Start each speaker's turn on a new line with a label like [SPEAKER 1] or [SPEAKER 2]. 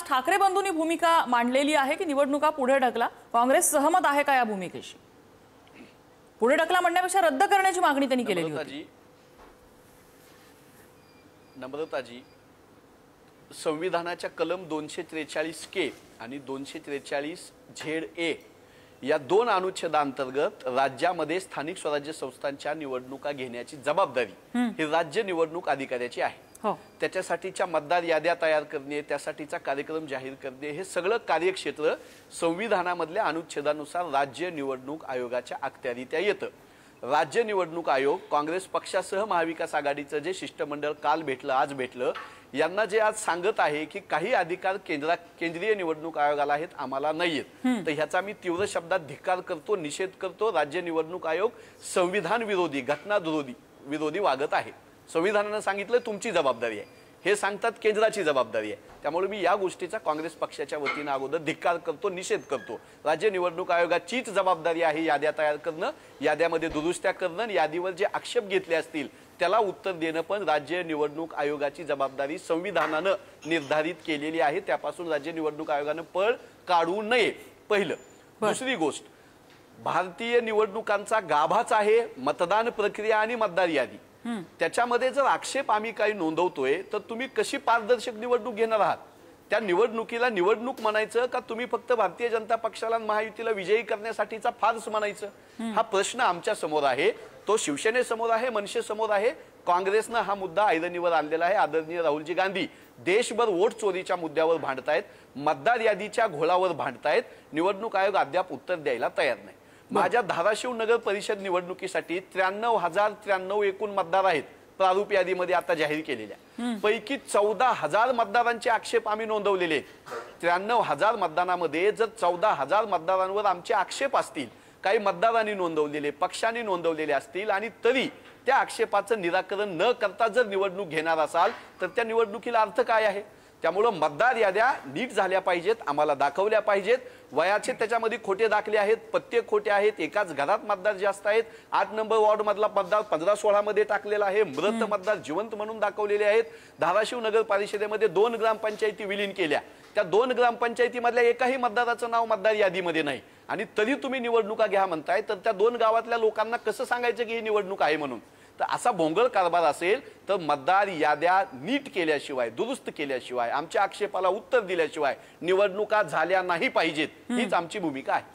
[SPEAKER 1] ठाकरे बंधूंनी भूमिका मांडलेली आहे की निवडणुका पुढे ढकला, काँग्रेस सहमत आहे का या भूमिकेशी? पुढे ढकला म्हणण्यापेक्षा रद्द करण्याची मागणी त्यांनी केलेली होती.
[SPEAKER 2] नम्रताजी, संविधानाच्या कलम 243 आणि 243 ZA या दोन अनुच्छेदांतर्गत राज्यामध्ये स्थानिक स्वराज्य संस्थांच्या निवडणुका घेण्याची जबाबदारी ही राज्य निवडणूक अधिकाऱ्याची आहे. त्याच्यासाठीच्या मतदार याद्या तयार करणे, त्यासाठीचा कार्यक्रम जाहीर करणे, हे सगळं कार्यक्षेत्र संविधानामधल्या अनुच्छेदानुसार राज्य निवडणूक आयोगाच्या अखत्यारीत येतं. राज्य निवडणूक आयोग काँग्रेस पक्षासह महाविकास आघाडीचं जे शिष्टमंडळ काल भेटलं, आज भेटलं, यांना जे आज सांगत आहे की काही अधिकार केंद्रीय निवडणूक आयोगाला आहेत, आम्हाला नाहीयेत, तर ह्याचा मी तीव्र शब्दात धिक्कार करतो, निषेध करतो. राज्य निवडणूक आयोग संविधान विरोधी, घटना विरोधी वागत आहे. संविधानाने सांगितलं तुमची जबाबदारी आहे, हे सांगतात केंद्राची जबाबदारी आहे. त्यामुळे मी या गोष्टीचा काँग्रेस पक्षाच्या वतीने अगोदर धिक्कार करतो, निषेध करतो. राज्य निवडणूक आयोगाचीच जबाबदारी आहे याद्या तयार करणं, याद्यामध्ये दुरुस्त्या करणं, यादीवर जे आक्षेप घेतले असतील त्याला उत्तर देणं पण राज्य निवडणूक आयोगाची जबाबदारी संविधानानं निर्धारित केलेली आहे. त्यापासून राज्य निवडणूक आयोगानं पळ काढू नये, पहिलं. दुसरी गोष्ट, भारतीय निवडणुकांचा गाभाच आहे मतदान प्रक्रिया आणि मतदार यादी. त्याच्यामध्ये जर आक्षेप आम्ही काही नोंदवतोय तर तुम्ही कशी पारदर्शक निवडणूक घेणार आहात? त्या निवडणुकीला निवडणूक म्हणायचं का तुम्ही फक्त भारतीय जनता पक्षाला महायुतीला विजयी करण्यासाठीचा फार्स म्हणायचं? हा प्रश्न आमच्या समोर आहे, तो शिवसेनेसमोर आहे, मनसेसमोर आहे. काँग्रेसनं हा मुद्दा ऐरणीवर आणलेला आहे. आदरणीय राहुलजी गांधी देशभर वोट चोरीच्या मुद्द्यावर भांडतायत, मतदार यादीच्या घोळावर भांडतायत. निवडणूक आयोग अद्याप उत्तर द्यायला तयार नाही. माझ्या धाराशिव नगर परिषद निवडणुकीसाठी 93,093 एकूण मतदार आहेत प्रारूप यादीमध्ये आता जाहीर केलेल्या. पैकी 14,000 मतदारांचे आक्षेप आम्ही नोंदवलेले आहेत. 93,000 मतदानामध्ये जर 14,000 मतदारांवर आमचे आक्षेप असतील, काही मतदारांनी नोंदवलेले, पक्षांनी नोंदवलेले असतील, आणि तरी त्या आक्षेपाचं निराकरण न करता जर निवडणूक घेणार असाल तर त्या निवडणुकीला अर्थ काय आहे? त्यामुळे मतदार याद्या नीट झाल्या पाहिजेत, आम्हाला दाखवल्या पाहिजेत. वयाचे त्याच्यामध्ये खोटे दाखले आहेत, पत्ते खोटे आहेत, एकाच घरात मतदार जास्त आहेत. 8 नंबर वॉर्ड मधला मतदार 15-16 मध्ये टाकलेला आहे, मृत मतदार जिवंत म्हणून दाखवलेले आहेत. धाराशिव नगर परिषदेमध्ये 2 ग्रामपंचायती विलीन केल्या, त्या 2 ग्रामपंचायतीमधल्या एकाही मतदाराचं नाव मतदार यादीमध्ये नाही, आणि तरी तुम्ही निवडणुका घ्या म्हणताय. तर त्या 2 गावातल्या लोकांना कसं सांगायचं की ही निवडणूक आहे म्हणून? तर असा भोंगळ कारभार असेल तर मतदार याद्या नीट केल्याशिवाय, दुरुस्त केल्याशिवाय, आमच्या आक्षेपाला उत्तर दिल्याशिवाय निवडणुका झाल्या नाही पाहिजेत, हीच आमची भूमिका आहे.